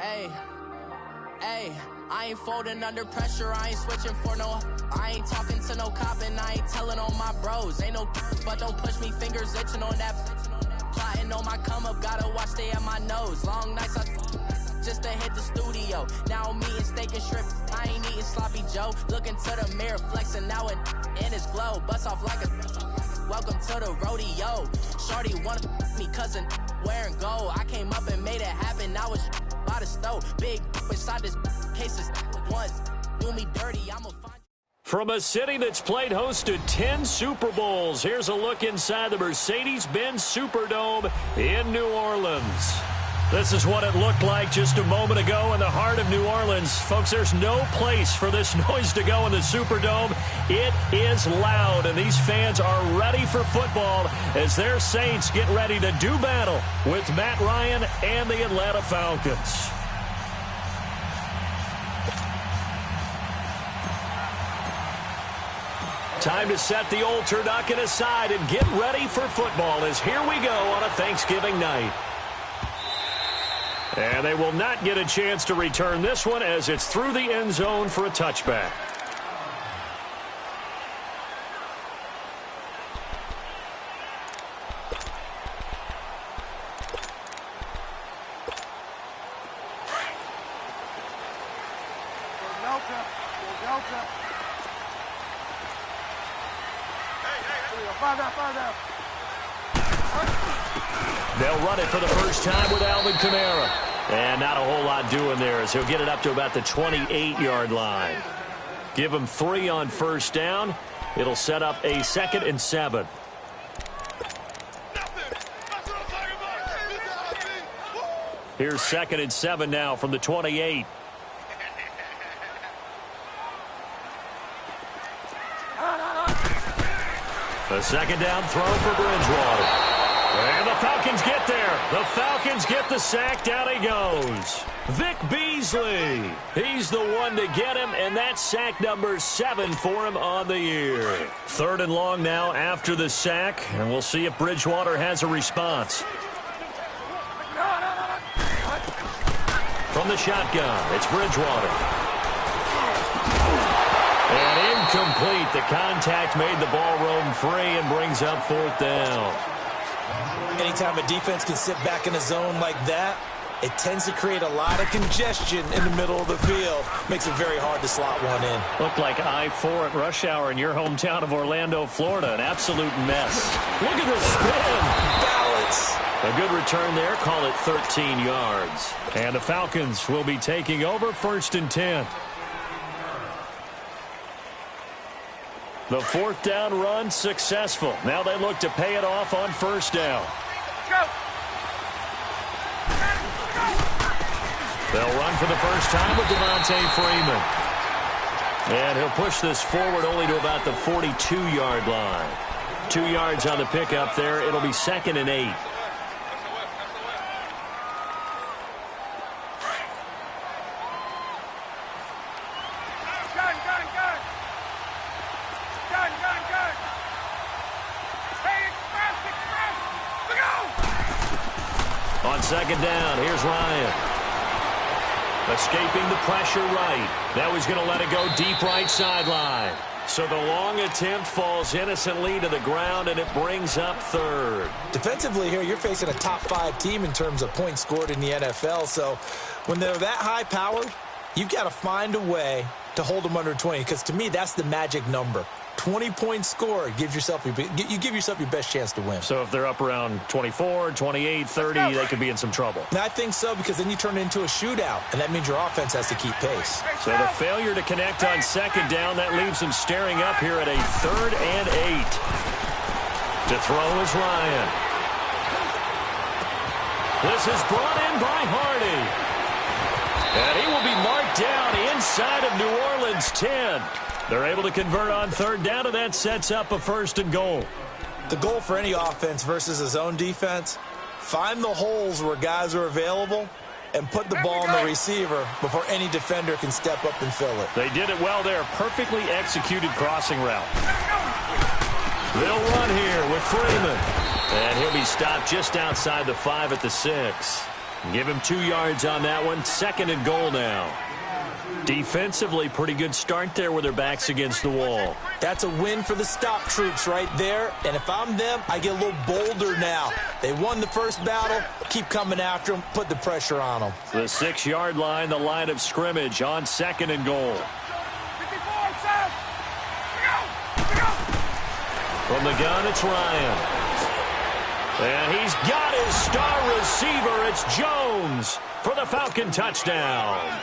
Hey, hey, I ain't folding under pressure, I ain't switching for no. I ain't talking to no cop and I ain't telling on my bros. Ain't no but don't push me, fingers itching on that. Plotting on my come up, gotta watch stay at my nose. Long nights I just to hit the studio. Now I'm eating steak and shrimp, I ain't eating sloppy Joe. Looking to the mirror, flexing now it in his glow. Bust off like a welcome to the rodeo. Shorty wanna me cousin wearing gold. I came up and made it happen, now it's by the stove. Big inside this cases once do me dirty, I'ma find. From a city that's played host to 10 Super Bowls, here's a look inside the Mercedes-Benz Superdome in New Orleans. This is what it looked like just a moment ago in the heart of New Orleans. Folks, there's no place for this noise to go in the Superdome. It is loud, and these fans are ready for football as their Saints get ready to do battle with Matt Ryan and the Atlanta Falcons. Time to set the old turducken aside and get ready for football as here we go on a Thanksgiving night. And they will not get a chance to return this one as it's through the end zone for a touchback. They'll run it for the first time with Alvin Kamara. And not a whole lot doing there as he'll get it up to about the 28-yard line. Give him 3 on first down. It'll set up a 2nd and 7. Here's 2nd and 7 now from the 28. The 2nd down throw for Bridgewater. And the Falcons get there. The Falcons get the sack. Down he goes. Vic Beasley. He's the one to get him, and that's sack number 7 for him on the year. 3rd and long now after the sack, and we'll see if Bridgewater has a response. From the shotgun, it's Bridgewater. And incomplete. The contact made the ball roam free and brings up 4th down. Anytime a defense can sit back in a zone like that, it tends to create a lot of congestion in the middle of the field. Makes it very hard to slot one in. Looked like I-4 at rush hour in your hometown of Orlando, Florida. An absolute mess. Look at the spin. Balance. A good return there. Call it 13 yards. And the Falcons will be taking over 1st and 10. The 4th down run successful. Now they look to pay it off on 1st down. They'll run for the first time with Devontae Freeman. And he'll push this forward only to about the 42-yard line. 2 yards on the pickup there. It'll be 2nd and 8. On 2nd down, here's Ryan. Escaping the pressure right. Now he's going to let it go deep right sideline. So the long attempt falls innocently to the ground, and it brings up 3rd. Defensively here, you're facing a top 5 team in terms of points scored in the NFL. So when they're that high-powered, you've got to find a way to hold them under 20, because to me, that's the magic number. 20 points scored, you give yourself your best chance to win. So if they're up around 24, 28, 30, they could be in some trouble. And I think so, because then you turn it into a shootout, and that means your offense has to keep pace. So the failure to connect on 2nd down, that leaves them staring up here at a 3rd and 8. To throw is Ryan. This is brought in by Hardy. And he will be marked down inside of New Orleans 10. They're able to convert on 3rd down, and that sets up a 1st and goal. The goal for any offense versus a zone defense, find the holes where guys are available and put the ball on the receiver before any defender can step up and fill it. They did it well there. Perfectly executed crossing route. They'll run here with Freeman. And he'll be stopped just outside the 5 at the 6. Give him 2 yards on that one. 2nd and goal now. Defensively, pretty good start there with their backs against the wall. That's a win for the stop troops right there. And if I'm them, I get a little bolder now. They won the first battle. Keep coming after them. Put the pressure on them. The 6-yard line, the line of scrimmage on 2nd and goal. From the gun, it's Ryan. And he's got his star receiver. It's Jones for the Falcon touchdown.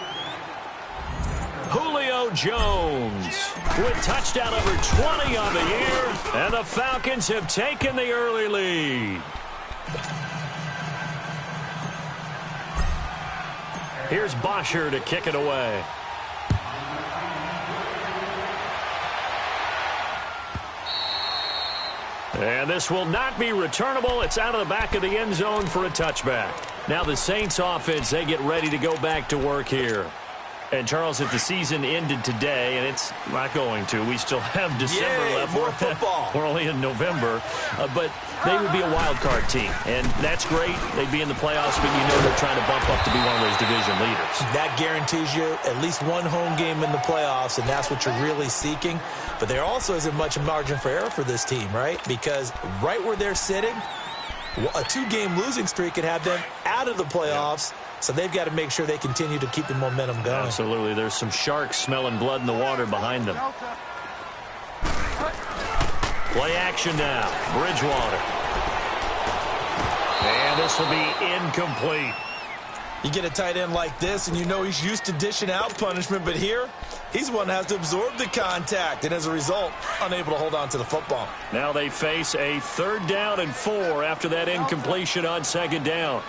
Julio Jones with touchdown number 20 on the year. And the Falcons have taken the early lead. Here's Bosher to kick it away. And this will not be returnable. It's out of the back of the end zone for a touchback. Now the Saints offense, they get ready to go back to work here. And, Charles, if the season ended today, and it's not going to, we still have December left. More football. We're only in November. But they would be a wild card team. And that's great. They'd be in the playoffs, but you know they're trying to bump up to be one of those division leaders. That guarantees you at least one home game in the playoffs, and that's what you're really seeking. But there also isn't much margin for error for this team, right? Because right where they're sitting, a 2-game losing streak could have them out of the playoffs. So they've got to make sure they continue to keep the momentum going. Absolutely. There's some sharks smelling blood in the water behind them. Play action now. Bridgewater. And this will be incomplete. You get a tight end like this, and you know he's used to dishing out punishment. But here, he's the one that has to absorb the contact. And as a result, unable to hold on to the football. Now they face a 3rd down and 4 after that incompletion on 2nd down.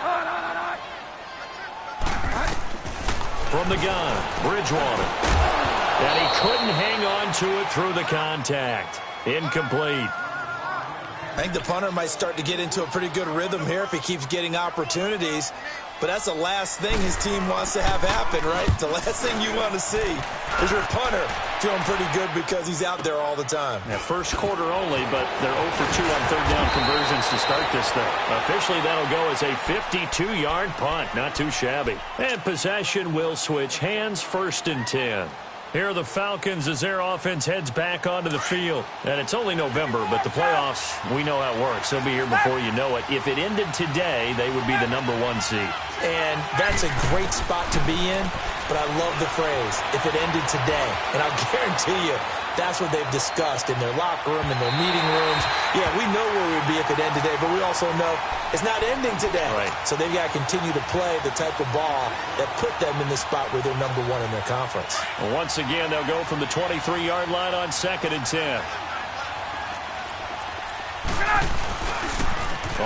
From the gun, Bridgewater. And he couldn't hang on to it through the contact. Incomplete. I think the punter might start to get into a pretty good rhythm here if he keeps getting opportunities. But that's the last thing his team wants to have happen, right? The last thing you want to see is your punter feeling pretty good because he's out there all the time. Yeah, first quarter only, but they're 0 for 2 on 3rd down conversions to start this thing. Officially, that'll go as a 52-yard punt. Not too shabby. And possession will switch hands, 1st and 10. Here are the Falcons as their offense heads back onto the field. And it's only November, but the playoffs, we know how it works. They'll be here before you know it. If it ended today, they would be the number 1 seed. And that's a great spot to be in, but I love the phrase, if it ended today. And I'll guarantee you, that's what they've discussed in their locker room, in their meeting rooms. Yeah, we know where we'd be if it ended today, but we also know it's not ending today. Right. So they've got to continue to play the type of ball that put them in the spot where they're number 1 in their conference. Well, once again, they'll go from the 23-yard line on 2nd and 10.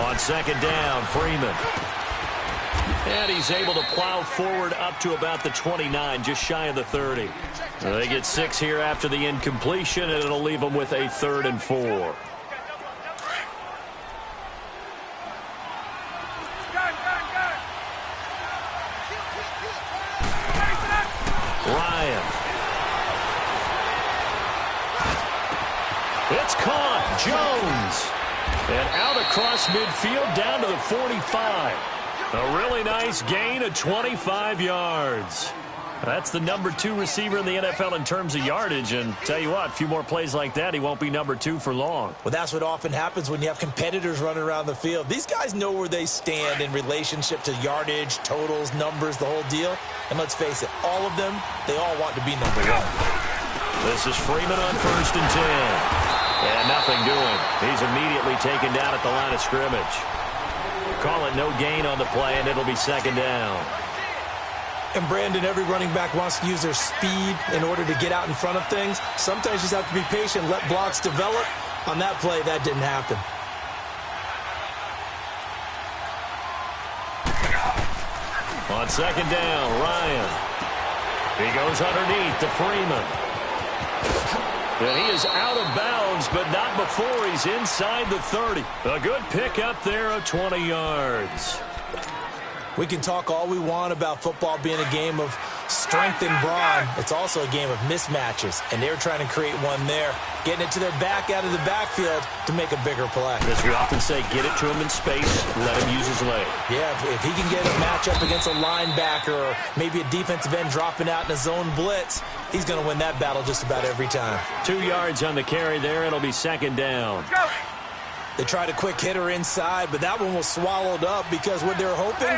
On 2nd down, Freeman. And he's able to plow forward up to about the 29, just shy of the 30. They get 6 here after the incompletion, and it'll leave them with a 3rd and 4. Ryan. It's caught. Jones. And out across midfield down to the 45. A really nice gain of 25 yards. That's the number 2 receiver in the NFL in terms of yardage. And tell you what, a few more plays like that, he won't be number 2 for long. Well, that's what often happens when you have competitors running around the field. These guys know where they stand in relationship to yardage, totals, numbers, the whole deal. And let's face it, all of them, they all want to be number 1. This is Freeman on 1st and 10. And nothing doing. He's immediately taken down at the line of scrimmage. Call it no gain on the play, and it'll be 2nd down. And, Brandon, every running back wants to use their speed in order to get out in front of things. Sometimes you just have to be patient, let blocks develop. On that play, that didn't happen. On 2nd down, Ryan. He goes underneath to Freeman. And he is out of bounds, but not before he's inside the 30. A good pickup there of 20 yards. We can talk all we want about football being a game of strength and brawn. It's also a game of mismatches, and they were trying to create one there, getting it to their back out of the backfield to make a bigger play. As we often say, get it to him in space, let him use his leg. Yeah, if he can get a matchup against a linebacker or maybe a defensive end dropping out in a zone blitz, he's going to win that battle just about every time. 2 yards on the carry there. It'll be second down. Let's go. They tried a quick hitter inside, but that one was swallowed up because what they were hoping,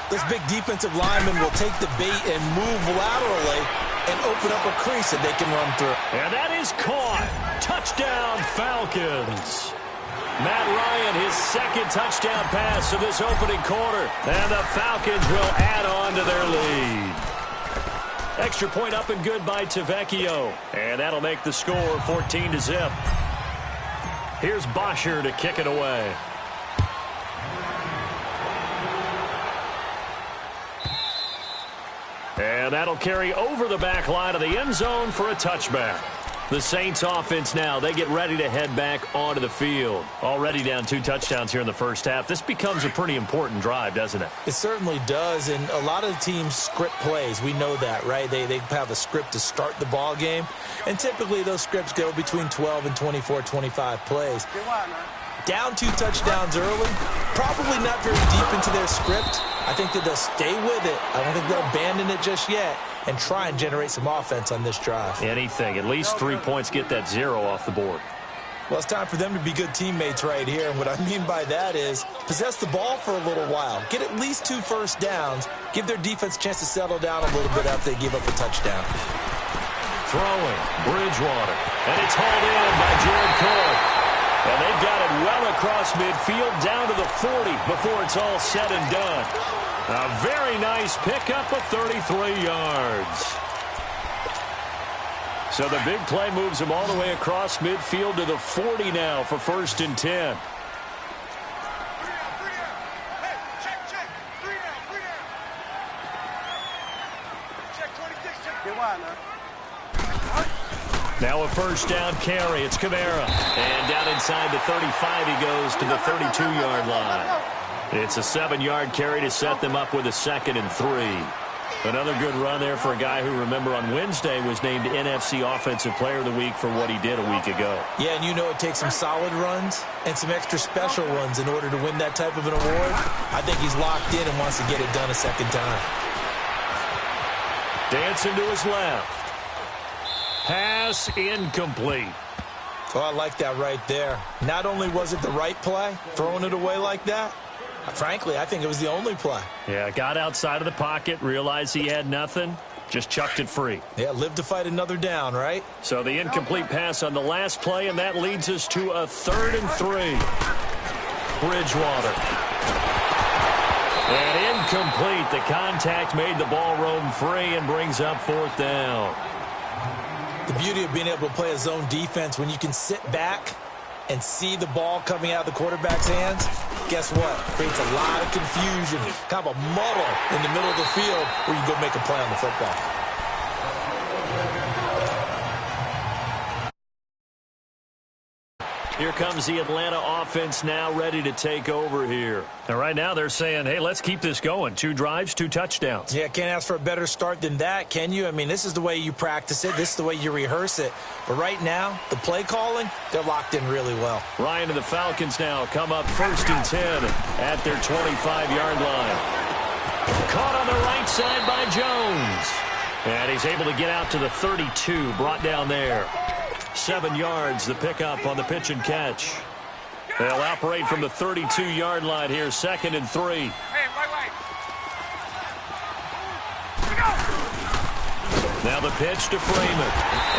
those big defensive linemen will take the bait and move laterally and open up a crease that they can run through. And that is caught. Touchdown, Falcons. Matt Ryan, his second touchdown pass of this opening quarter. And the Falcons will add on to their lead. Extra point up and good by Tavecchio. And that'll make the score 14-0. Here's Bosher to kick it away. And that'll carry over the back line of the end zone for a touchback. The Saints offense now, they get ready to head back onto the field. Already down 2 touchdowns here in the first half. This becomes a pretty important drive, doesn't it? It certainly does, and a lot of the teams script plays. We know that, right? They have a script to start the ball game, and typically those scripts go between 12 and 24, 25 plays. Down 2 touchdowns early, probably not very deep into their script. I think that they'll stay with it. I don't think they'll abandon it just yet and try and generate some offense on this drive. Anything. At least 3 points, get that 0 off the board. Well, it's time for them to be good teammates right here. And what I mean by that is possess the ball for a little while. Get at least 2 first downs. Give their defense a chance to settle down a little bit after they give up a touchdown. Throwing, Bridgewater. And it's hauled in by Jared Cook. And they've got it well across midfield down to the 40 before it's all said and done. A very nice pickup of 33 yards. So the big play moves him all the way across midfield to the 40 now for 1st and 10. Now a 1st down carry. It's Kamara. And down inside the 35 he goes to the 32-yard line. It's a 7-yard carry to set them up with a 2nd and 3. Another good run there for a guy who, remember, on Wednesday was named NFC Offensive Player of the Week for what he did a week ago. Yeah, and you know it takes some solid runs and some extra special runs in order to win that type of an award. I think he's locked in and wants to get it done a second time. Dancing to his left. Pass incomplete. Oh, I like that right there. Not only was it the right play, throwing it away like that, frankly, I think it was the only play. Yeah, got outside of the pocket, realized he had nothing, just chucked it free. Yeah, live to fight another down, right? So the incomplete pass on the last play, and that leads us to a 3rd and 3. Bridgewater. And incomplete. The contact made the ball roam free and brings up 4th down. The beauty of being able to play a zone defense when you can sit back and see the ball coming out of the quarterback's hands, guess what? Creates a lot of confusion, kind of a muddle in the middle of the field where you go make a play on the football. Here comes the Atlanta offense now ready to take over here. And right now they're saying, hey, let's keep this going. 2 drives, 2 touchdowns. Yeah, can't ask for a better start than that, can you? I mean, this is the way you practice it. This is the way you rehearse it. But right now, the play calling, they're locked in really well. Ryan and the Falcons now come up 1st and 10 at their 25-yard line. Caught on the right side by Jones. And he's able to get out to the 32, brought down there. 7 yards, the pickup on the pitch and catch. They'll operate from the 32-yard line here, 2nd and 3. Hey, right. Now the pitch to Freeman.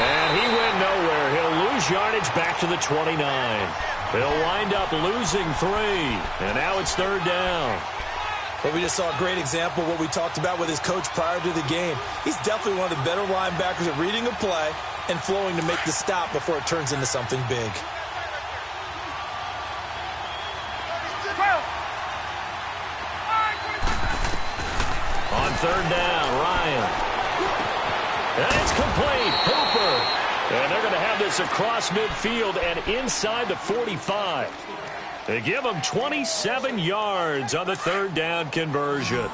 And he went nowhere. He'll lose yardage back to the 29. He'll wind up losing 3. And now it's 3rd down. But we just saw a great example of what we talked about with his coach prior to the game. He's definitely one of the better linebackers at reading a play and flowing to make the stop before it turns into something big. On 3rd down, Ryan. And it's complete. Hooper. And they're going to have this across midfield and inside the 45. They give him 27 yards on the 3rd down conversion.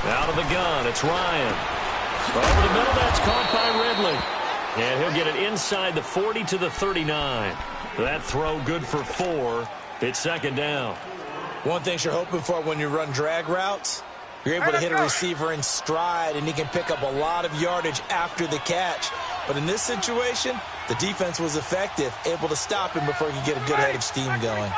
Out of the gun, it's Ryan. Over the middle, that's caught by Ridley. And he'll get it inside the 40 to the 39. That throw good for 4. It's second down. One thing you're hoping for when you run drag routes, you're able to hit a receiver in stride, and he can pick up a lot of yardage after the catch. But in this situation, the defense was effective, able to stop him before he could get a good head of steam going.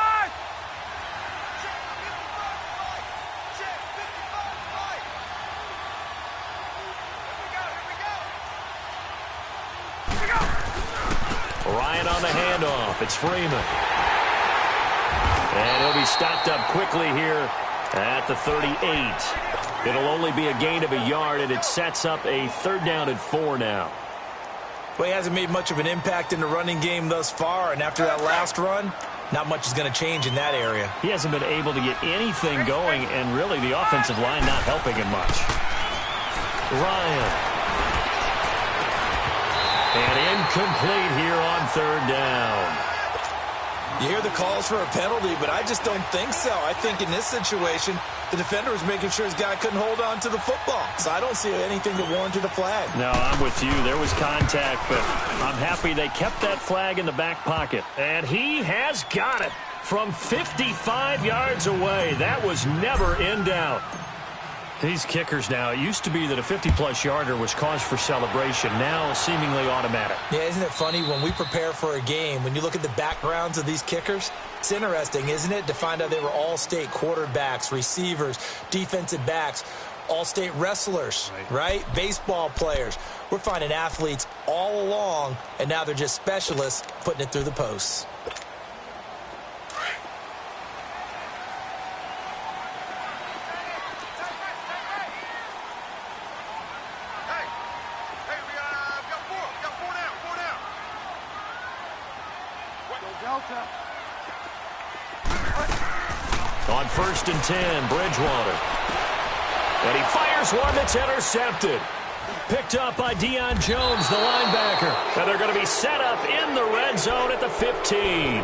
Ryan on the handoff. It's Freeman. And he'll be stopped up quickly here at the 38. It'll only be a gain of a yard, and it sets up a 3rd down and 4 now. Well, he hasn't made much of an impact in the running game thus far, and after that last run, not much is going to change in that area. He hasn't been able to get anything going, and really the offensive line not helping him much. Ryan. And incomplete here on 3rd down. You hear the calls for a penalty, but I just don't think so. I think in this situation, the defender was making sure his guy couldn't hold on to the football. So I don't see anything that warranted a flag. No, I'm with you. There was contact, but I'm happy they kept that flag in the back pocket. And he has got it from 55 yards away. That was never in doubt. These kickers now, it used to be that a 50-plus yarder was cause for celebration, now seemingly automatic. Yeah, isn't it funny when we prepare for a game, when you look at the backgrounds of these kickers, it's interesting, isn't it, to find out they were all-state quarterbacks, receivers, defensive backs, all-state wrestlers, right? Baseball players. We're finding athletes all along, and now they're just specialists putting it through the posts. On 1st and 10, Bridgewater. And he fires one that's intercepted. Picked up by Deion Jones, the linebacker. And they're going to be set up in the red zone at the 15.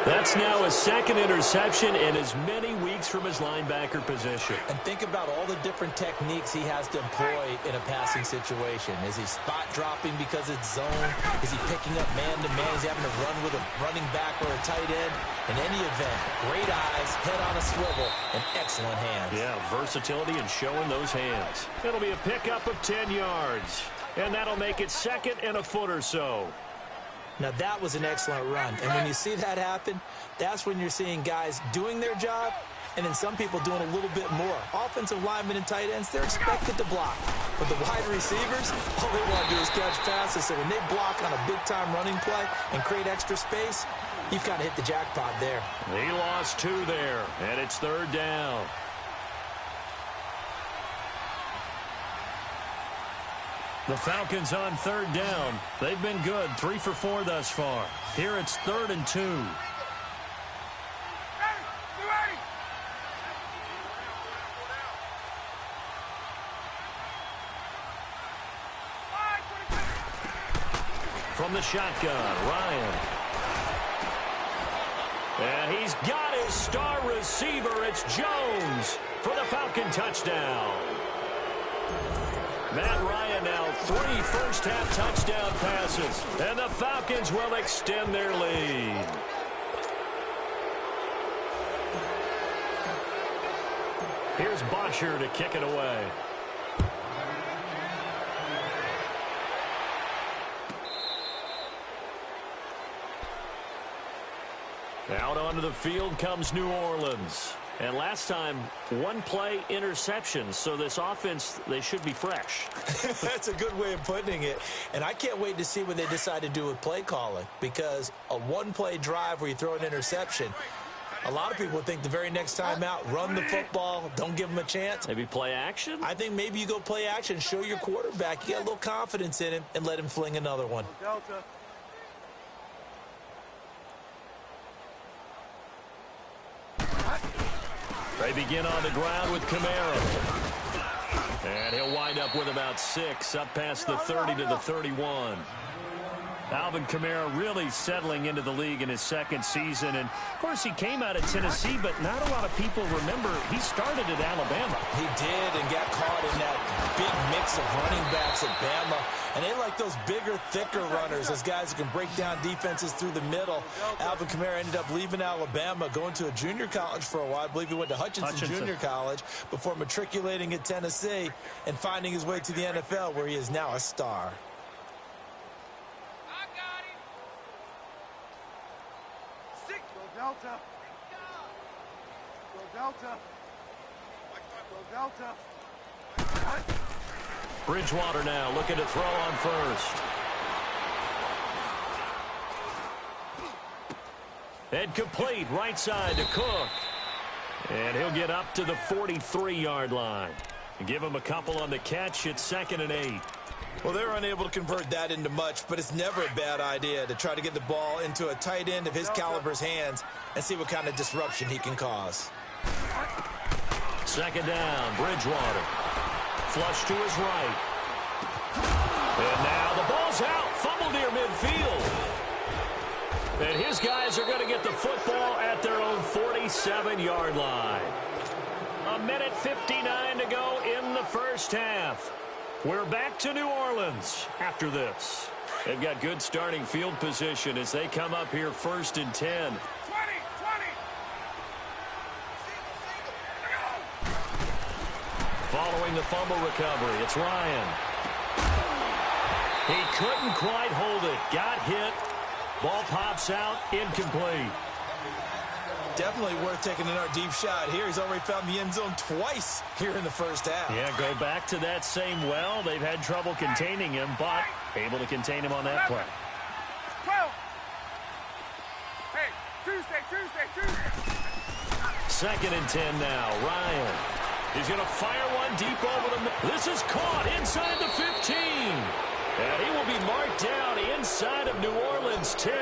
That's now his 2nd interception in as many weeks from his linebacker position. And think about all the different techniques he has to employ in a passing situation. Is he spot dropping because it's zone? Is he picking up man-to-man? Is he having to run with a running back or a tight end? In any event, great eyes, head on a swivel, and excellent hands. Yeah, versatility and showing those hands. It'll be a pickup of 10 yards. And that'll make it 2nd and a foot or so. Now, that was an excellent run. And when you see that happen, that's when you're seeing guys doing their job and then some people doing a little bit more. Offensive linemen and tight ends, they're expected to block. But the wide receivers, all they want to do is catch passes. So when they block on a big-time running play and create extra space, you've got to hit the jackpot there. He lost 2 there, and it's 3rd down. The Falcons on 3rd down. They've been good, 3 for 4 thus far. Here it's 3rd and 2. From the shotgun, Ryan. And he's got his star receiver. It's Jones for the Falcon touchdown. Matt Ryan now 3 first-half touchdown passes. And the Falcons will extend their lead. Here's Bosher to kick it away. Out onto the field comes New Orleans. And last time, 1 play interception. So this offense, they should be fresh. That's a good way of putting it. And I can't wait to see what they decide to do with play calling. Because a 1-play drive where you throw an interception, a lot of people think the very next time out, run the football, don't give them a chance. Maybe play action? I think maybe you go play action, show your quarterback. You got a little confidence in him, and let him fling another one. Delta. They begin on the ground with Kamara. And he'll wind up with about 6, up past the 30 to the 31. Alvin Kamara really settling into the league in his second season. And, of course, he came out of Tennessee, but not a lot of people remember he started at Alabama. He did and got caught in that big mix of running backs at Bama. And they like those bigger, thicker runners, those guys who can break down defenses through the middle. Alvin Kamara ended up leaving Alabama, going to a junior college for a while. I believe he went to Hutchinson Junior College before matriculating at Tennessee and finding his way to the NFL, where he is now a star. Delta. Go Delta. Go Delta. Bridgewater now looking to throw on first. And complete right side to Cook. And he'll get up to the 43-yard line. Give him a couple on the catch. It's 2nd and 8. Well, they're unable to convert that into much, but it's never a bad idea to try to get the ball into a tight end of his caliber's hands and see what kind of disruption he can cause. 2nd down, Bridgewater. Flush to his right. And now the ball's out. Fumble near midfield. And his guys are going to get the football at their own 47-yard line. 1:59 to go in the first half. We're back to New Orleans after this. They've got good starting field position as they come up here 1st and 10. 20. Following the fumble recovery, it's Ryan. He couldn't quite hold it. Got hit. Ball pops out. Incomplete. Definitely worth taking another deep shot here. He's already found the end zone twice here in the first half. Yeah, go back to that same well. They've had trouble containing him, but able to contain him on that play. 12. Hey, Tuesday. 2nd and 10 now. Ryan. He's going to fire one deep over the... This is caught inside the 15. And he will be marked down inside of New Orleans 10.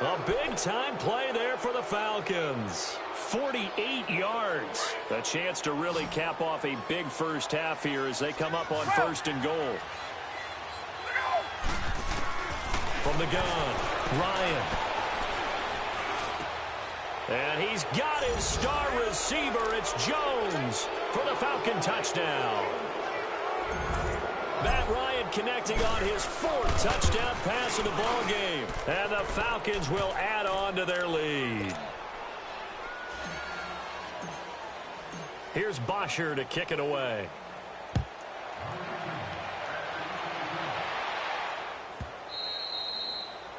A big-time play there for the Falcons. 48 yards. A chance to really cap off a big first half here as they come up on 1st and goal. From the gun, Ryan. And he's got his star receiver. It's Jones for the Falcon touchdown. Matt Ryan connecting on his 4th touchdown pass of the ball game. And the Falcons will add on to their lead. Here's Bosher to kick it away.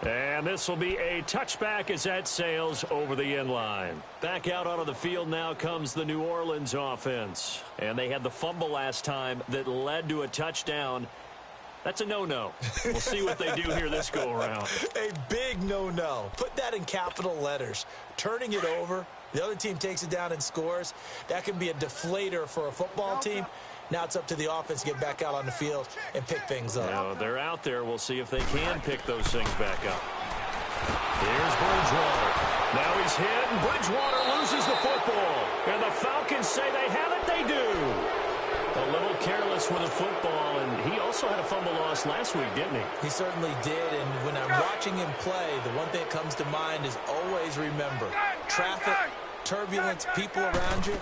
And this will be a touchback as that sails over the end line. Back out onto the field now comes the New Orleans offense. And they had the fumble last time that led to a touchdown. That's a no-no. We'll see what they do here this go-around. A big no-no. Put that in capital letters. Turning it over, the other team takes it down and scores. That can be a deflator for a football team. Now it's up to the offense to get back out on the field and pick things up. Now, they're out there. We'll see if they can pick those things back up. Here's Bridgewater. Now he's hit, and Bridgewater loses the football. And the Falcons say they have it. They do. A little careless with the football, and he also had a fumble loss last week, didn't he? He certainly did, and when I'm watching him play, the one thing that comes to mind is always remember, traffic, turbulence, people around you,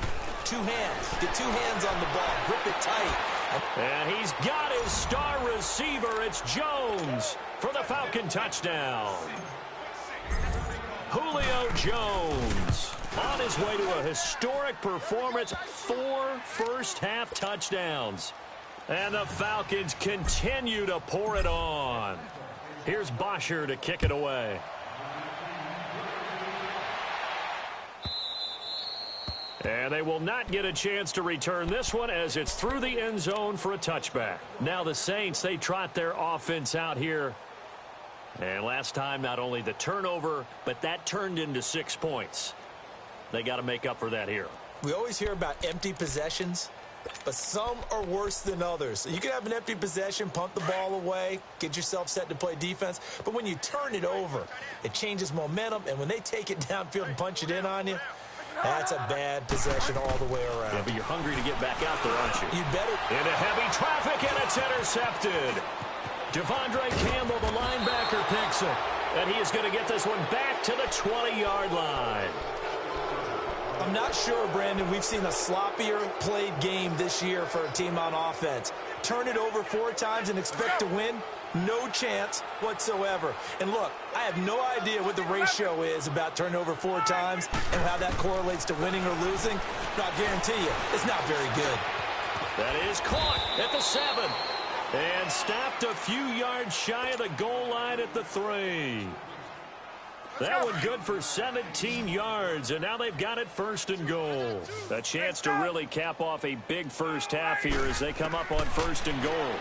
2 hands. Get 2 hands on the ball. Grip it tight. And he's got his star receiver. It's Jones for the Falcon touchdown. Julio Jones on his way to a historic performance. 4 first-half touchdowns. And the Falcons continue to pour it on. Here's Bosher to kick it away. And they will not get a chance to return this one as it's through the end zone for a touchback. Now the Saints, they trot their offense out here. And last time, not only the turnover, but that turned into 6 points. They got to make up for that here. We always hear about empty possessions, but some are worse than others. You can have an empty possession, punt the ball away, get yourself set to play defense. But when you turn it over, it changes momentum. And when they take it downfield and punch it in on you, that's a bad possession all the way around. Yeah, but you're hungry to get back out there, aren't you? You better. Into heavy traffic, and it's intercepted. Devondre Campbell, the linebacker, picks it. And he is going to get this one back to the 20-yard line. I'm not sure, Brandon, we've seen a sloppier played game this year for a team on offense. Turn it over 4 times and expect to win? No chance whatsoever. And look, I have no idea what the ratio is about turnover 4 times and how that correlates to winning or losing. But I'll guarantee you, it's not very good. That is caught at the 7. And stopped a few yards shy of the goal line at the 3. That one good for 17 yards, and now they've got it 1st and goal. A chance to really cap off a big first half here as they come up on 1st and goal.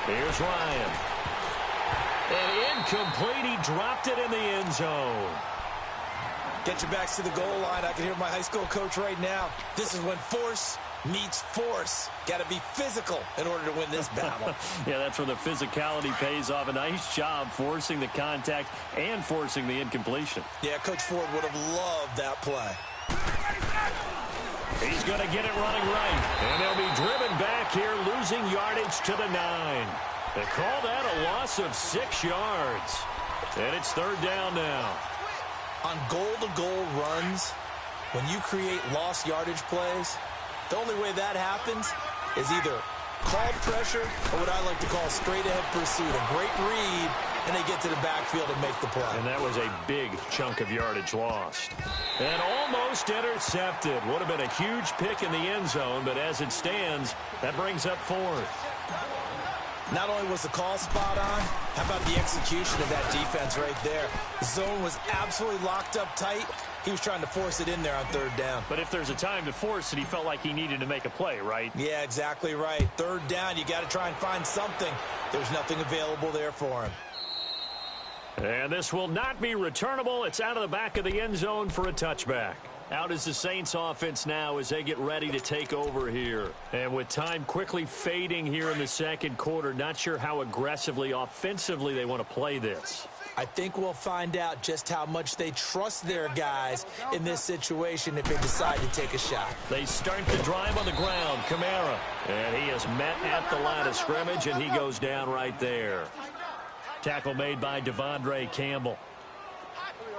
Here's Ryan. And incomplete. He dropped it in the end zone. Get your backs to the goal line. I can hear my high school coach right now. This is when force meets force. Got to be physical in order to win this battle. Yeah, that's where the physicality pays off. A nice job forcing the contact and forcing the incompletion. Yeah, Coach Ford would have loved that play. He's going to get it running right. And they'll be driven back here, losing yardage to the 9. They call that a loss of 6 yards. And it's 3rd down now. On goal-to-goal runs, when you create lost yardage plays, the only way that happens is either called pressure or what I like to call straight-ahead pursuit. A great read, and they get to the backfield and make the play. And that was a big chunk of yardage lost. And almost intercepted. Would have been a huge pick in the end zone, but as it stands, that brings up 4th. Not only was the call spot on, how about the execution of that defense right there? The zone was absolutely locked up tight. He was trying to force it in there on 3rd down. But if there's a time to force it, he felt like he needed to make a play, right? Yeah, exactly right. 3rd down, you got to try and find something. There's nothing available there for him. And this will not be returnable. It's out of the back of the end zone for a touchback. Out is the Saints offense now as they get ready to take over here. And with time quickly fading here in the 2nd quarter, not sure how aggressively, offensively they want to play this. I think we'll find out just how much they trust their guys in this situation if they decide to take a shot. They start the drive on the ground. Kamara. And he is met at the line of scrimmage, and he goes down right there. Tackle made by Devondre Campbell.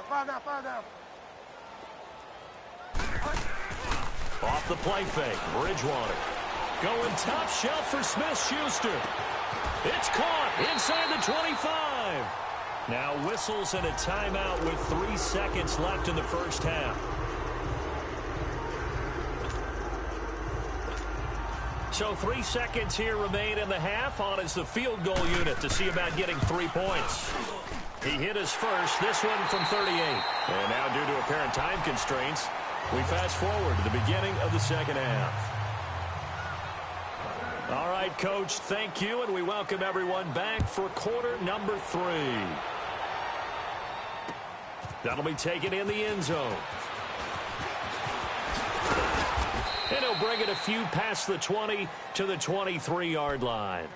5 down. Off the play fake, Bridgewater. Going top shelf for Smith-Schuster. It's caught inside the 25. Now whistles and a timeout with 3 seconds left in the first half. So 3 seconds here remain in the half. On is the field goal unit to see about getting 3 points. He hit his first, this one from 38. And now due to apparent time constraints, we fast forward to the beginning of the 2nd half. All right, Coach, thank you, and we welcome everyone back for quarter number 3. That'll be taken in the end zone. And he'll bring it a few past the 20 to the 23-yard line.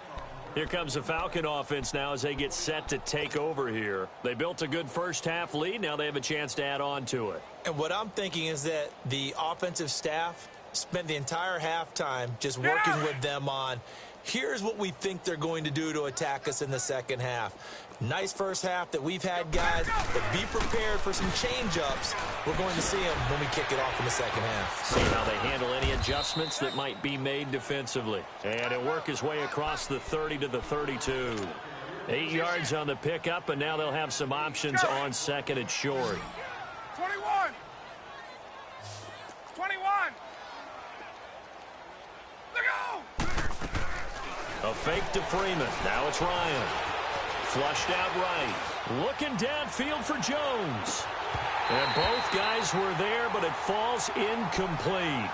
Here comes the Falcon offense now as they get set to take over here. They built a good first half lead. Now they have a chance to add on to it. And what I'm thinking is that the offensive staff spent the entire halftime just working with them on, here's what we think they're going to do to attack us in the 2nd half. Nice first half that we've had, guys, but be prepared for some change-ups. We're going to see them when we kick it off in the 2nd half. See how they handle any adjustments that might be made defensively. And he'll work his way across the 30 to the 32. 8 yards on the pickup, and now they'll have some options on 2nd and short. 21. 21. Look out! A fake to Freeman. Now it's Ryan. Flushed out right. Looking downfield for Jones. And both guys were there, but it falls incomplete.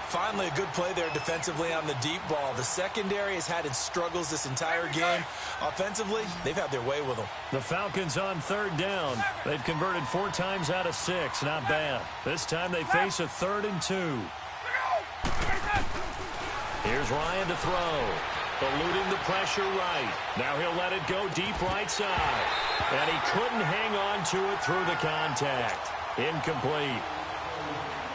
Finally, a good play there defensively on the deep ball. The secondary has had its struggles this entire game. Offensively, they've had their way with them. The Falcons on 3rd down. They've converted 4 times out of 6. Not bad. This time they face a 3rd and 2. Here's Ryan to throw. Eluding the pressure right. Now he'll let it go deep right side. And he couldn't hang on to it through the contact. Incomplete.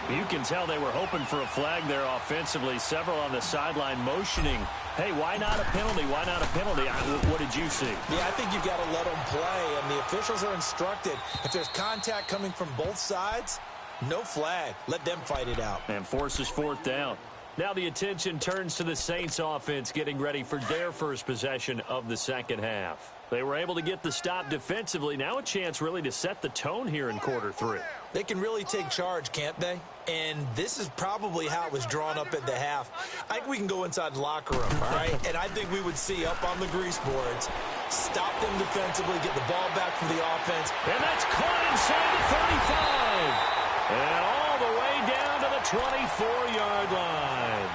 You can tell they were hoping for a flag there offensively. Several on the sideline motioning, hey, why not a penalty? Why not a penalty? What did you see? Yeah, I think you've got to let them play, and the officials are instructed. If there's contact coming from both sides, no flag. Let them fight it out. And forces fourth down. Now the attention turns to the Saints offense getting ready for their first possession of the second half. They were able to get the stop defensively. Now a chance really to set the tone here in quarter three. They can really take charge, can't they? And this is probably how it was drawn up at the half. I think we can go inside the locker room, all right? And I think we would see up on the grease boards, stop them defensively, get the ball back from the offense. And that's caught inside the 35. And all the way down to the 24-yard line.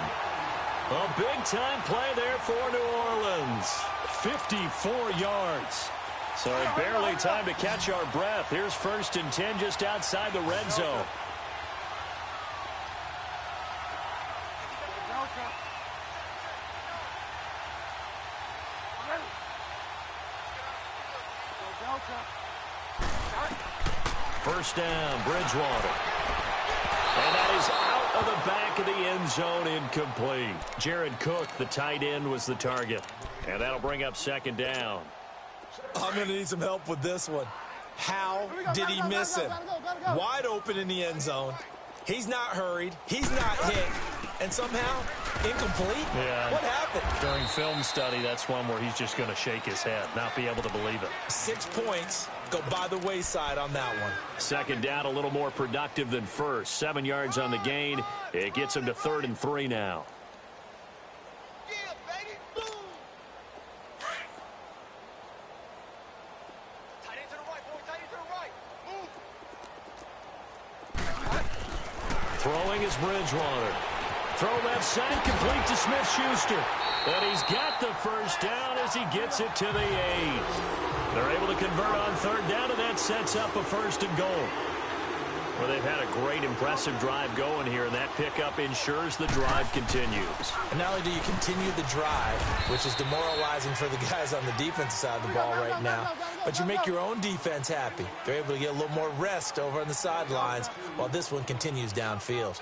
A big-time play there for New Orleans. 54 yards. So barely time to catch our breath. Here's 1st and 10 just outside the red zone. First down, Bridgewater. And that is out of the back of the end zone, incomplete. Jared Cook, the tight end, was the target. And that'll bring up 2nd down. I'm going to need some help with this one. How did he miss him? Wide open in the end zone. He's not hurried. He's not hit. And somehow, incomplete? Yeah. What happened? During film study, that's one where he's just going to shake his head, not be able to believe it. 6 points go by the wayside on that one. 2nd down, a little more productive than first. 7 yards on the gain. It gets him to 3rd and 3 now. Throwing is Bridgewater. Throw left side, complete to Smith-Schuster. And he's got the first down as he gets it to the 8. They're able to convert on 3rd down, and that sets up a 1st and goal. Well, they've had a great, impressive drive going here, and that pickup ensures the drive continues. And not only do you continue the drive, which is demoralizing for the guys on the defensive side of the ball right now, but you make your own defense happy. They're able to get a little more rest over on the sidelines while this one continues downfield.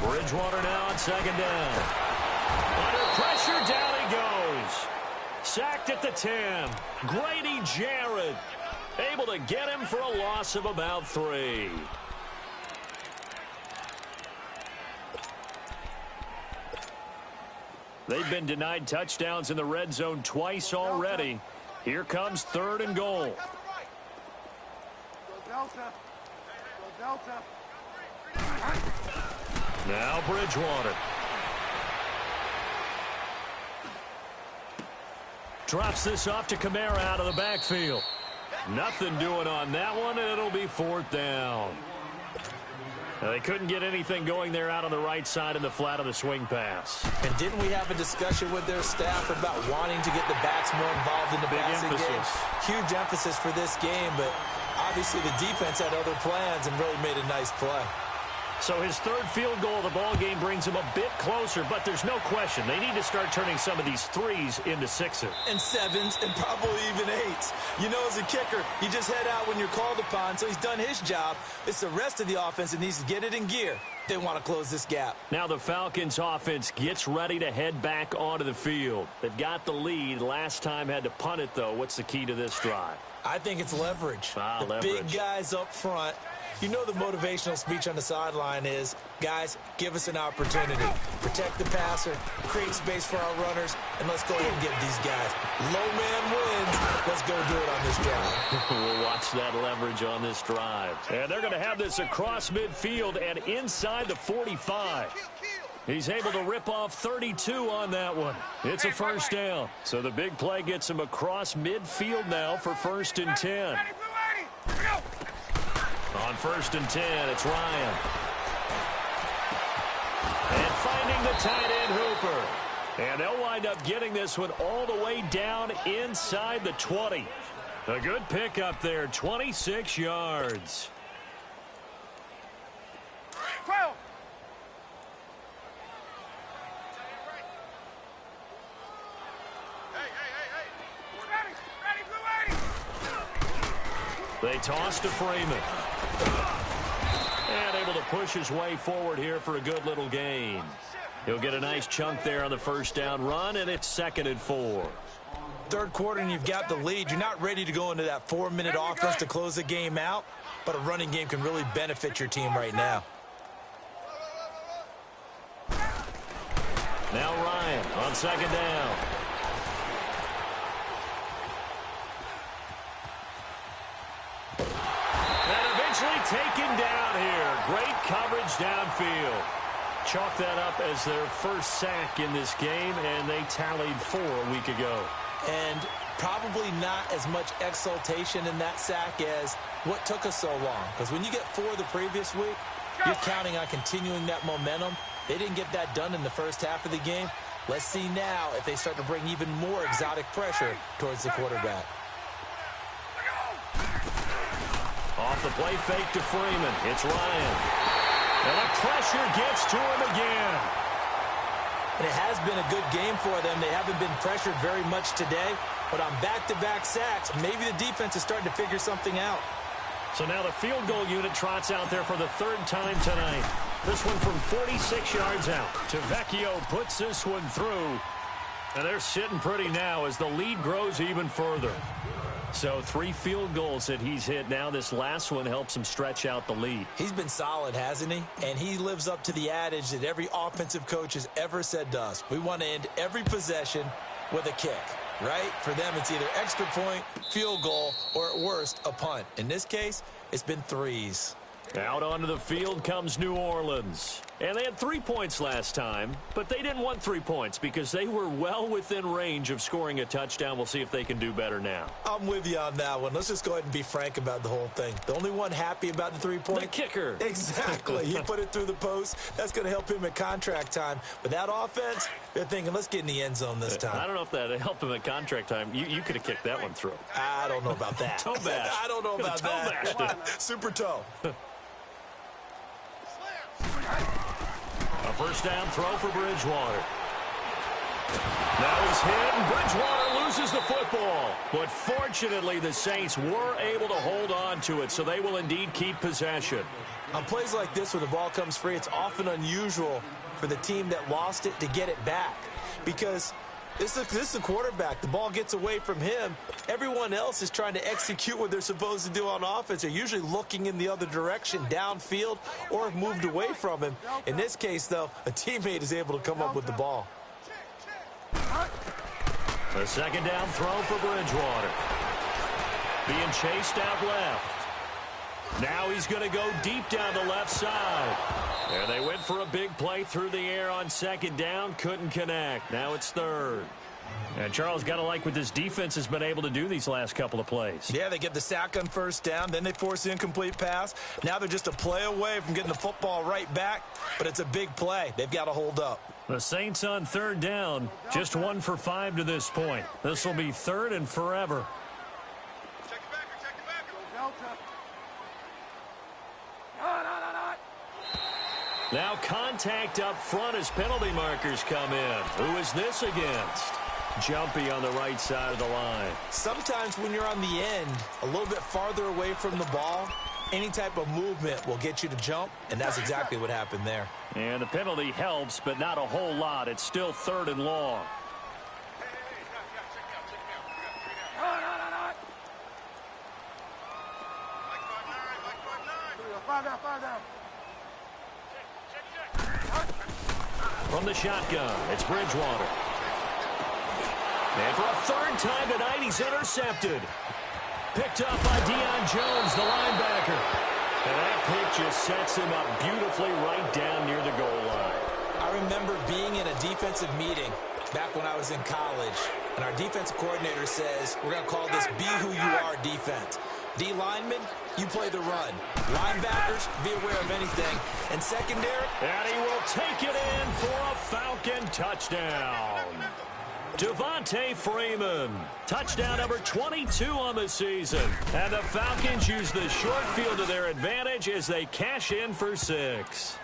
Bridgewater now on 2nd down. Under pressure, down he goes. Sacked at the 10. Grady Jarrett able to get him for a loss of about 3. They've been denied touchdowns in the red zone twice already. Here comes 3rd and goal. Now Bridgewater. Drops this off to Kamara out of the backfield. Nothing doing on that one, and it'll be 4th down. Now, they couldn't get anything going there out on the right side in the flat of the swing pass. And didn't we have a discussion with their staff about wanting to get the backs more involved in the passing game? Huge emphasis for this game, but obviously the defense had other plans and really made a nice play. So his 3rd field goal of the ball game brings him a bit closer, but there's no question they need to start turning some of these 3s into 6s. And 7s and probably even 8s. You know, as a kicker, you just head out when you're called upon, so he's done his job. It's the rest of the offense that needs to get it in gear. They want to close this gap. Now the Falcons offense gets ready to head back onto the field. They've got the lead. Last time had to punt it, though. What's the key to this drive? I think it's leverage. Leverage. Big guys up front. You know the motivational speech on the sideline is, guys, give us an opportunity. Protect the passer, create space for our runners, and let's go ahead and get these guys. Low man wins. Let's go do it on this drive. We'll watch that leverage on this drive. And they're going to have this across midfield and inside the 45. He's able to rip off 32 on that one. It's a 1st down. So the big play gets him across midfield now for 1st and 10. On 1st and 10, it's Ryan. And finding the tight end Hooper. And they'll wind up getting this one all the way down inside the 20. A good pickup there, 26 yards. 12. They toss to Freeman. And able to push his way forward here for a good little gain. He'll get a nice chunk there on the first down run, and it's 2nd and 4. Third quarter and you've got the lead. You're not ready to go into that 4-minute offense to close the game out, but a running game can really benefit your team right now. Now Ryan on 2nd down. And eventually taken down here. Great coverage downfield. Chalk that up as their first sack in this game, and they tallied 4 a week ago. And probably not as much exultation in that sack as what took us so long. Because when you get 4 the previous week, you're counting on continuing that momentum. They didn't get that done in the first half of the game. Let's see now if they start to bring even more exotic pressure towards the quarterback. Off the play fake to Freeman. It's Ryan. And the pressure gets to him again. And it has been a good game for them. They haven't been pressured very much today. But on back-to-back sacks, maybe the defense is starting to figure something out. So now the field goal unit trots out there for the 3rd time tonight. This one from 46 yards out. Tavecchio puts this one through. And they're sitting pretty now as the lead grows even further. So 3 field goals that he's hit now. This last one helps him stretch out the lead. He's been solid, hasn't he? And he lives up to the adage that every offensive coach has ever said to us. We want to end every possession with a kick, right? For them, it's either extra point, field goal, or at worst, a punt. In this case, it's been 3s. Out onto the field comes New Orleans. And they had 3 points last time, but they didn't want 3 points because they were well within range of scoring a touchdown. We'll see if they can do better now. I'm with you on that one. Let's just go ahead and be frank about the whole thing. The only one happy about the 3-point? The kicker. Exactly. He put it through the post. That's going to help him at contract time. But that offense, they're thinking, let's get in the end zone this time. I don't know if that helped him at contract time. You could have kicked that one through. I don't know about that. Toe bash. I don't know about that. Bashed. Super toe. A first down throw for Bridgewater. Now he's hit, and Bridgewater loses the football. But fortunately, the Saints were able to hold on to it, so they will indeed keep possession. On plays like this, where the ball comes free, it's often unusual for the team that lost it to get it back. Because this is the quarterback. The ball gets away from him. Everyone else is trying to execute what they're supposed to do on offense. They're usually looking in the other direction, downfield, or have moved away from him. In this case, though, a teammate is able to come up with the ball. A second down throw for Bridgewater. Being chased out left. Now he's going to go deep down the left side. There they went for a big play through the air on second down. Couldn't connect. Now it's 3rd. And Charles, got to like what this defense has been able to do these last couple of plays. Yeah, they get the sack on first down. Then they force the incomplete pass. Now they're just a play away from getting the football right back. But it's a big play. They've got to hold up. The Saints on 3rd down. Just 1 for 5 to this point. This will be 3rd and forever. Check it back. Delta. Now contact up front as penalty markers come in. Who is this against? Jumpy on the right side of the line. Sometimes when you're on the end, a little bit farther away from the ball, any type of movement will get you to jump, and that's exactly what happened there. And the penalty helps, but not a whole lot. It's still 3rd and long. Five down. From the shotgun, it's Bridgewater. And for a 3rd time tonight, he's intercepted. Picked up by Deion Jones, the linebacker. And that pick just sets him up beautifully right down near the goal line. I remember being in a defensive meeting back when I was in college, and our defensive coordinator says, we're going to call this Be Who You Are defense. D linemen, you play the run. Linebackers, be aware of anything. And secondary, and he will take it in for a Falcon touchdown. Devontae Freeman, touchdown number 22 on the season. And the Falcons use the short field to their advantage as they cash in for 6.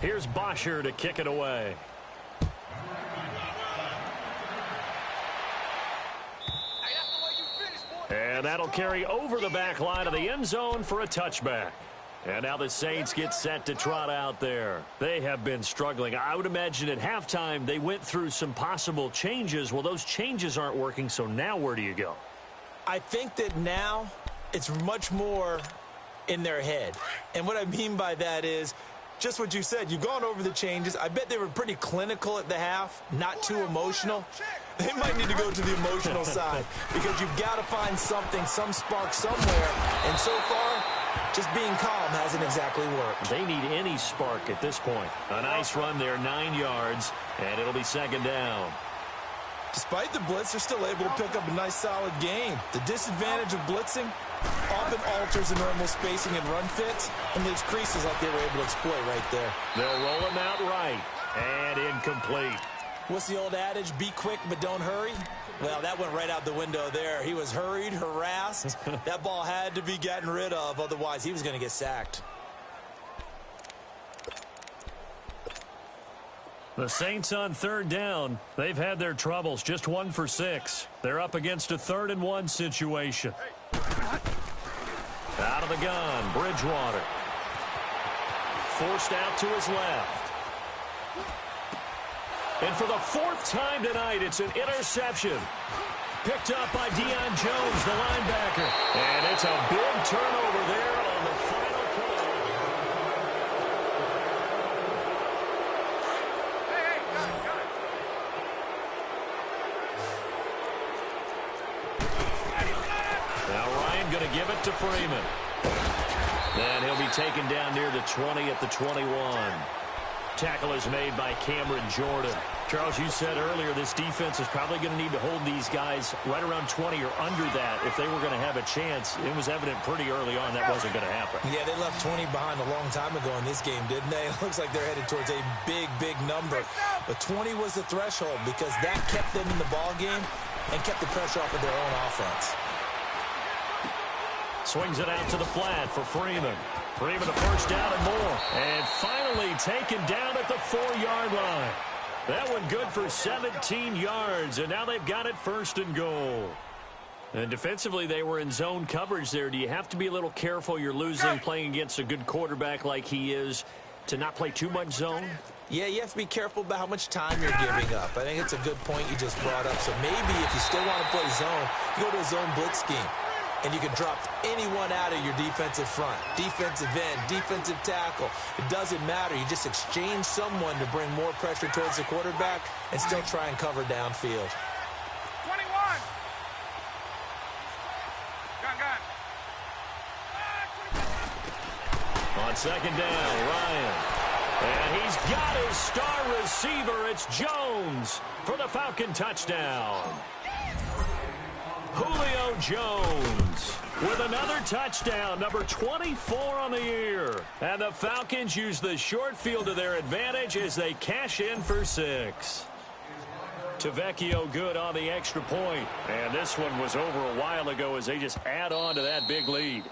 Here's Bosher to kick it away. And that'll carry over the back line of the end zone for a touchback. And now the Saints get set to trot out there. They have been struggling. I would imagine at halftime they went through some possible changes. Well, those changes aren't working, so now where do you go? I think that now it's much more in their head. And what I mean by that is just what you said. You've gone over the changes. I bet they were pretty clinical at the half, not too emotional. They might need to go to the emotional side because you've got to find something, some spark somewhere. And so far, just being calm hasn't exactly worked. They need any spark at this point. A nice run there, 9 yards, and it'll be second down. Despite the blitz, they're still able to pick up a nice, solid gain. The disadvantage of blitzing often alters the normal spacing and run fits and leaves creases like they were able to exploit right there. They'll roll him out right, and incomplete. What's the old adage? Be quick, but don't hurry. Well, that went right out the window there. He was hurried, harassed. That ball had to be gotten rid of, otherwise he was going to get sacked. The Saints on third down. They've had their troubles, just 1 for 6. They're up against a 3rd and 1 situation. Out of the gun, Bridgewater. Forced out to his left. And for the 4th time tonight, it's an interception. Picked up by Deion Jones, the linebacker. And it's a big turnover there on the final play. Hey, got it. Now Ryan going to give it to Freeman. And he'll be taken down near the 20 at the 21. Tackle is made by Cameron Jordan. Charles, you said earlier this defense is probably going to need to hold these guys right around 20 or under that if they were going to have a chance. It was evident pretty early on that wasn't going to happen. Yeah, they left 20 behind a long time ago in this game, didn't they? It looks like they're headed towards a big, big number. But 20 was the threshold because that kept them in the ball game and kept the pressure off of their own offense. Swings it out to the flat for Freeman. Freeman a first down and more. And finally taken down at the 4-yard line. That one good for 17 yards, and now they've got it 1st and goal. And defensively, they were in zone coverage there. Do you have to be a little careful? You're losing playing against a good quarterback like he is to not play too much zone? Yeah, you have to be careful about how much time you're giving up. I think it's a good point you just brought up. So maybe if you still want to play zone, you go to a zone blitz scheme. And you can drop anyone out of your defensive front, defensive end, defensive tackle. It doesn't matter. You just exchange someone to bring more pressure towards the quarterback and still try and cover downfield. 21. Gun. On second down, Ryan. And he's got his star receiver. It's Jones for the Falcon touchdown. Julio Jones with another touchdown, number 24 on the year. And the Falcons use the short field to their advantage as they cash in for 6. Tavecchio good on the extra point. And this one was over a while ago as they just add on to that big lead.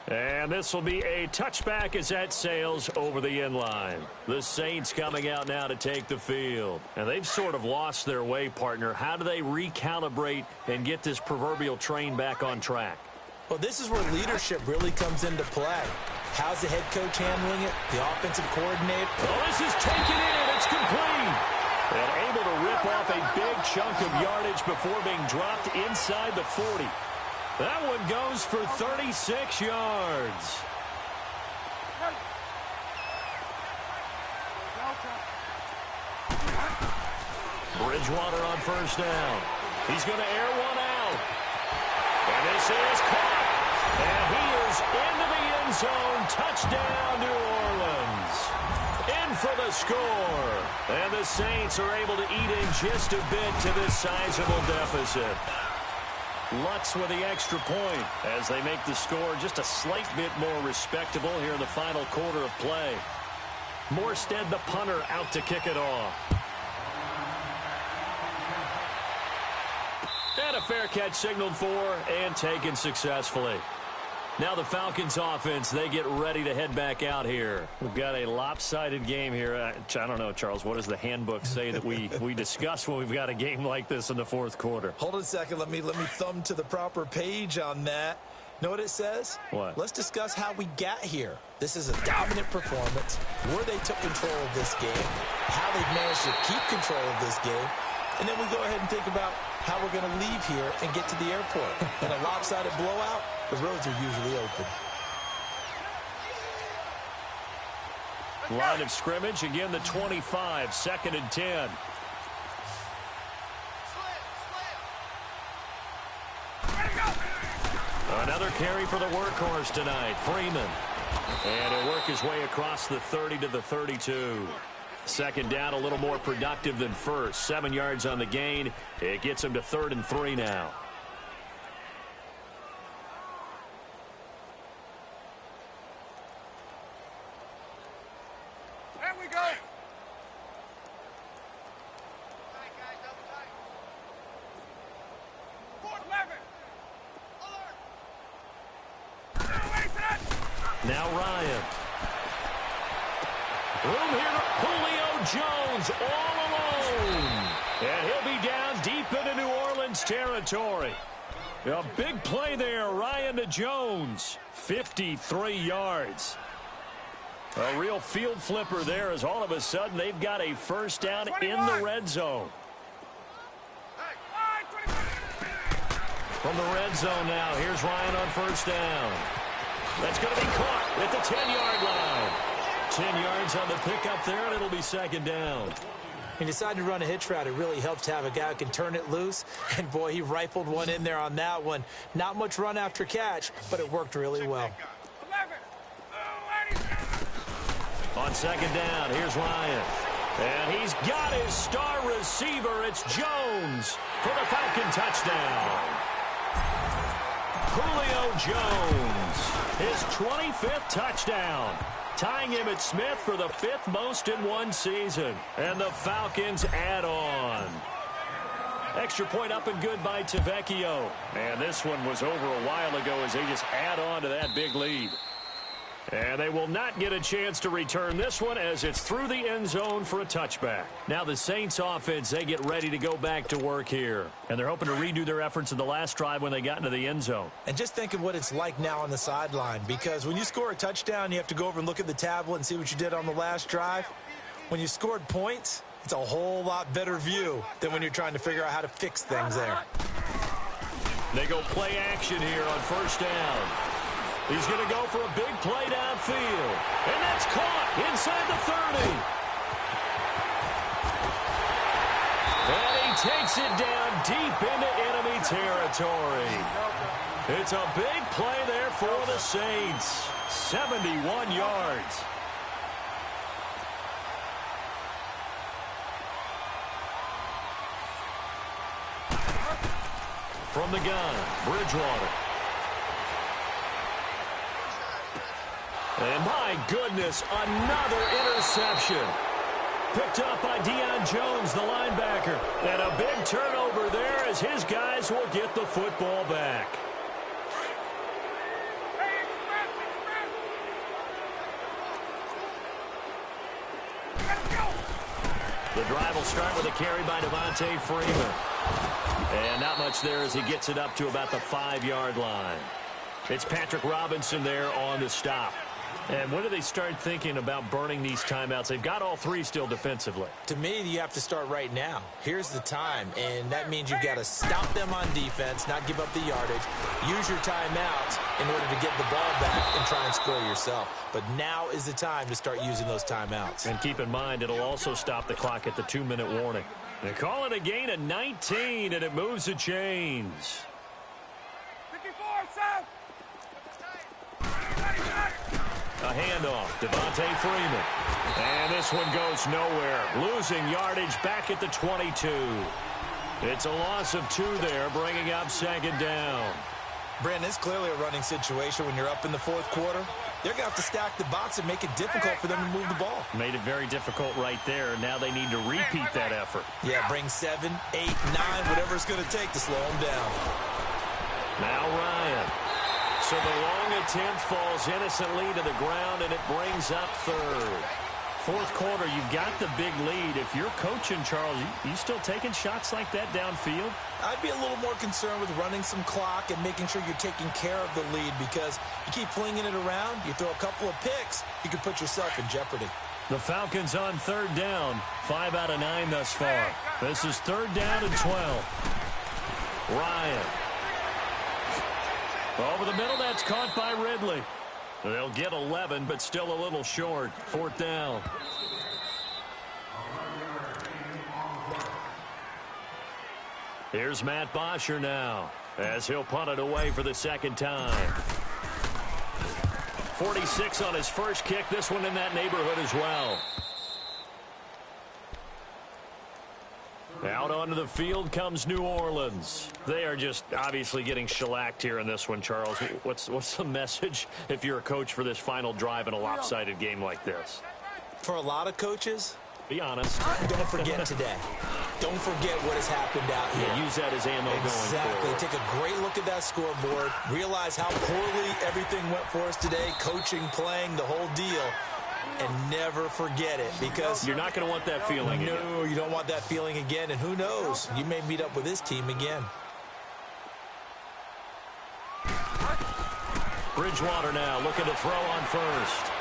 And this will be a touchback as that sails over the end line. The Saints coming out now to take the field. And they've sort of lost their way, partner. How do they recalibrate and get this proverbial train back on track? Well, this is where leadership really comes into play. How's the head coach handling it? The offensive coordinator? Oh, this is taken in. It's complete. And able to rip off a big chunk of yardage before being dropped inside the 40. That one goes for 36 yards. Bridgewater on first down. He's going to air one out. And this is caught. And he is into the end zone. Touchdown, New Orleans. In for the score. And the Saints are able to eat in just a bit to this sizable deficit. Lutz with the extra point as they make the score just a slight bit more respectable here in the final quarter of play. Morstead, the punter, out to kick it off. And a fair catch signaled for and taken successfully. Now the Falcons offense, they get ready to head back out here. We've got a lopsided game here. I don't know, Charles, what does the handbook say that we discuss when we've got a game like this in the fourth quarter? Hold on a second. Let me thumb to the proper page on that. Know what it says? What? Let's discuss how we got here. This is a dominant performance, where they took control of this game, how they've managed to keep control of this game, and then we go ahead and think about how we're going to leave here and get to the airport. In a lopsided blowout, the roads are usually open. Line of scrimmage, again the 25, 2nd and 10. Another carry for the workhorse tonight, Freeman. And he'll work his way across the 30 to the 32. Second down, a little more productive than first. 7 yards on the gain. It gets him to 3rd and 3 now. There we go. Now Ryan. Room here to Julio Jones all alone. And he'll be down deep into New Orleans territory. A big play there, Ryan to Jones. 53 yards. A real field flipper there as all of a sudden they've got a first down 21. In the red zone. From the red zone now, here's Ryan on first down. That's going to be caught at the 10-yard line. 10 yards on the pickup there, and it'll be second down. He decided to run a hitch route. It really helps to have a guy who can turn it loose. And, boy, he rifled one in there on that one. Not much run after catch, but it worked really well. On second down, here's Ryan. And he's got his star receiver. It's Jones for the Falcon touchdown. Julio Jones, his 25th touchdown, tying him at Smith for the 5th most in one season. And the Falcons add on. Extra point up and good by Tavecchio. And this one was over a while ago as they just add on to that big lead. And they will not get a chance to return this one as it's through the end zone for a touchback. Now the Saints offense, they get ready to go back to work here. And they're hoping to redo their efforts in the last drive when they got into the end zone. And just think of what it's like now on the sideline, because when you score a touchdown, you have to go over and look at the tablet and see what you did on the last drive. When you scored points, it's a whole lot better view than when you're trying to figure out how to fix things there. They go play action here on first down. He's going to go for a big play downfield. And that's caught inside the 30. And he takes it down deep into enemy territory. It's a big play there for the Saints. 71 yards. From the gun, Bridgewater. And my goodness, another interception. Picked up by Deion Jones, the linebacker. And a big turnover there as his guys will get the football back. The drive will start with a carry by Devontae Freeman. And not much there as he gets it up to about the 5-yard line. It's Patrick Robinson there on the stop. And when do they start thinking about burning these timeouts? They've got all 3 still defensively. To me, you have to start right now. Here's the time, and that means you've got to stop them on defense, not give up the yardage, use your timeouts in order to get the ball back and try and score yourself. But now is the time to start using those timeouts. And keep in mind, it'll also stop the clock at the 2-minute warning. They call it a gain of 19, and it moves the chains. 54, south. A handoff, Devontae Freeman. And this one goes nowhere. Losing yardage back at the 22. It's a loss of 2 there, bringing up second down. Brandon, it's clearly a running situation when you're up in the fourth quarter. They're going to have to stack the box and make it difficult for them to move the ball. Made it very difficult right there. Now they need to repeat that effort. Yeah, bring 7, 8, 9, whatever it's going to take to slow them down. Now Ryan. So the long attempt falls innocently to the ground, and it brings up third. Fourth quarter, you've got the big lead. If you're coaching, Charles, you still taking shots like that downfield? I'd be a little more concerned with running some clock and making sure you're taking care of the lead, because you keep flinging it around, you throw a couple of picks, you could put yourself in jeopardy. The Falcons on third down, 5 out of 9 thus far. This is third down and 12. Ryan. Over the middle, that's caught by Ridley. They'll get 11, but still a little short. Fourth down. Here's Matt Bosher now, as he'll punt it away for the second time. 46 on his first kick. This one in that neighborhood as well. Out onto the field comes New Orleans. They are just obviously getting shellacked here in this one, Charles. What's the message if you're a coach for this final drive in a lopsided game like this? For a lot of coaches, be honest. Don't forget today. Don't forget what has happened out here. Yeah, use that as ammo going forward. Exactly. Take a great look at that scoreboard. Realize how poorly everything went for us today. Coaching, playing, the whole deal. And never forget it, because you're not going to want that feeling again. No, you don't want that feeling again. And who knows? You may meet up with this team again. Bridgewater now looking to throw on first.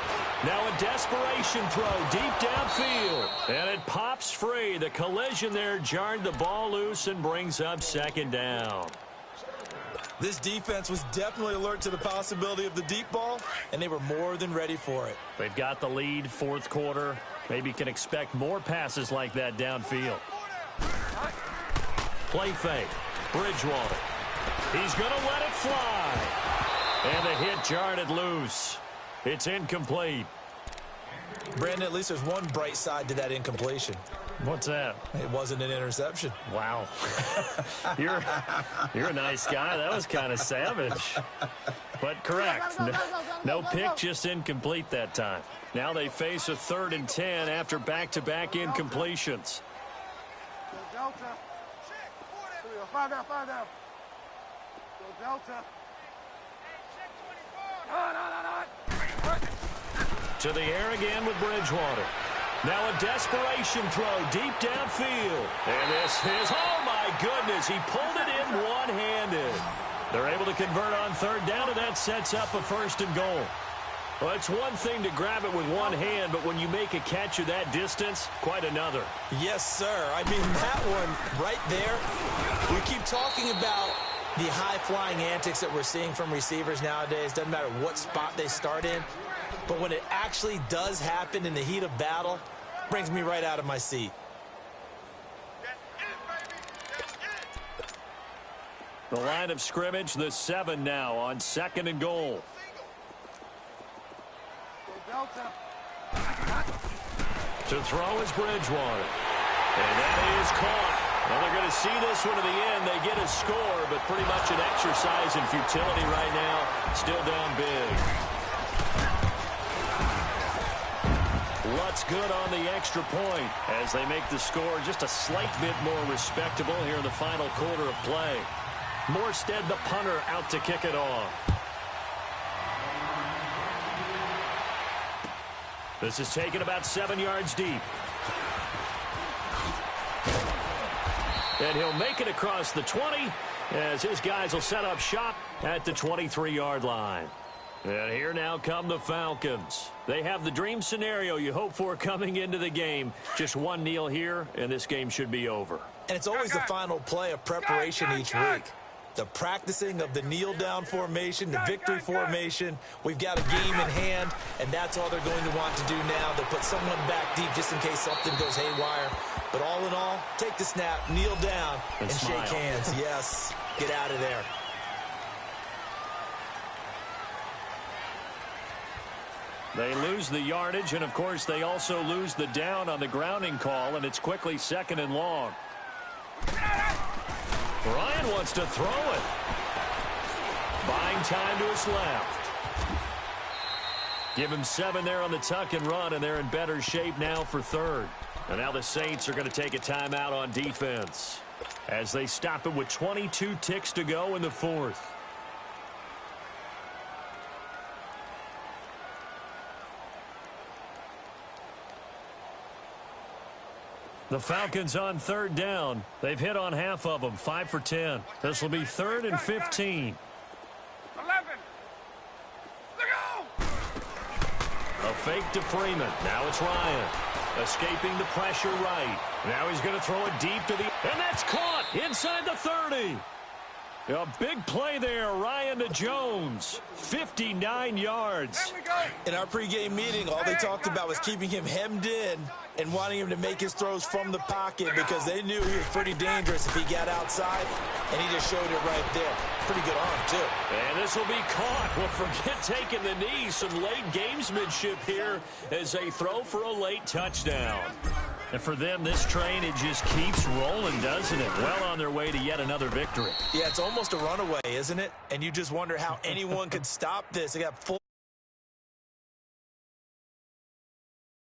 Now a desperation throw deep downfield. And it pops free. The collision there jarred the ball loose and brings up second down. This defense was definitely alert to the possibility of the deep ball, and they were more than ready for it. They've got the lead, fourth quarter. Maybe can expect more passes like that downfield. Play fake. Bridgewater. He's going to let it fly. And the hit jarred it loose. It's incomplete. Brandon, at least there's one bright side to that incompletion. What's that? It wasn't an interception. Wow. You're a nice guy. That was kind of savage. But correct. No pick, just incomplete that time. Now they face a 3rd and 10 after back-to-back incompletions. Delta. Find out. Go Delta. To the air again with Bridgewater. Now a desperation throw deep downfield. And this is, oh my goodness, he pulled it in one-handed. They're able to convert on third down, and that sets up a 1st and goal. Well, it's one thing to grab it with one hand, but when you make a catch of that distance, quite another. Yes, sir. I mean, that one right there, we keep talking about the high-flying antics that we're seeing from receivers nowadays. Doesn't matter what spot they start in. But when it actually does happen in the heat of battle, brings me right out of my seat. The line of scrimmage, the 7 now on 2nd and goal. To throw is Bridgewater. And that is caught. Well, they're going to see this one to the end. They get a score, but pretty much an exercise in futility right now. Still down big. What's good on the extra point as they make the score just a slight bit more respectable here in the final quarter of play. Morstead, the punter, out to kick it off. This is taken about 7 yards deep. And he'll make it across the 20 as his guys will set up shop at the 23-yard line. And here now come the Falcons. They have the dream scenario you hope for coming into the game. Just one kneel here, and this game should be over. And it's always the final play of preparation each week. The practicing of the kneel-down formation, the victory formation. We've got a game in hand, and that's all they're going to want to do now. They'll put someone back deep just in case something goes haywire. But all in all, take the snap, kneel down, and shake hands. Yes, get out of there. They lose the yardage, and, of course, they also lose the down on the grounding call, and it's quickly 2nd and long. Ryan wants to throw it. Buying time to his left. Give him 7 there on the tuck and run, and they're in better shape now for 3rd. And now the Saints are going to take a timeout on defense as they stop it with 22 ticks to go in the 4th. The Falcons on third down. They've hit on half of them, 5 for 10. This will be 3rd and 15. 11. Look out! A fake to Freeman. Now it's Ryan. Escaping the pressure right. Now he's going to throw it deep to the... And that's caught inside the 30. A big play there, Ryan to Jones. 59 yards. There we go. In our pregame meeting, all they talked about was keeping him hemmed in and wanting him to make his throws from the pocket because they knew he was pretty dangerous if he got outside, and he just showed it right there. Pretty good arm, too. And this will be caught. Well, forget taking the knee. Some late gamesmanship here as they throw for a late touchdown. And for them, this train, it just keeps rolling, doesn't it? Well on their way to yet another victory. Yeah, it's almost a runaway, isn't it? And you just wonder how anyone could stop this. They got full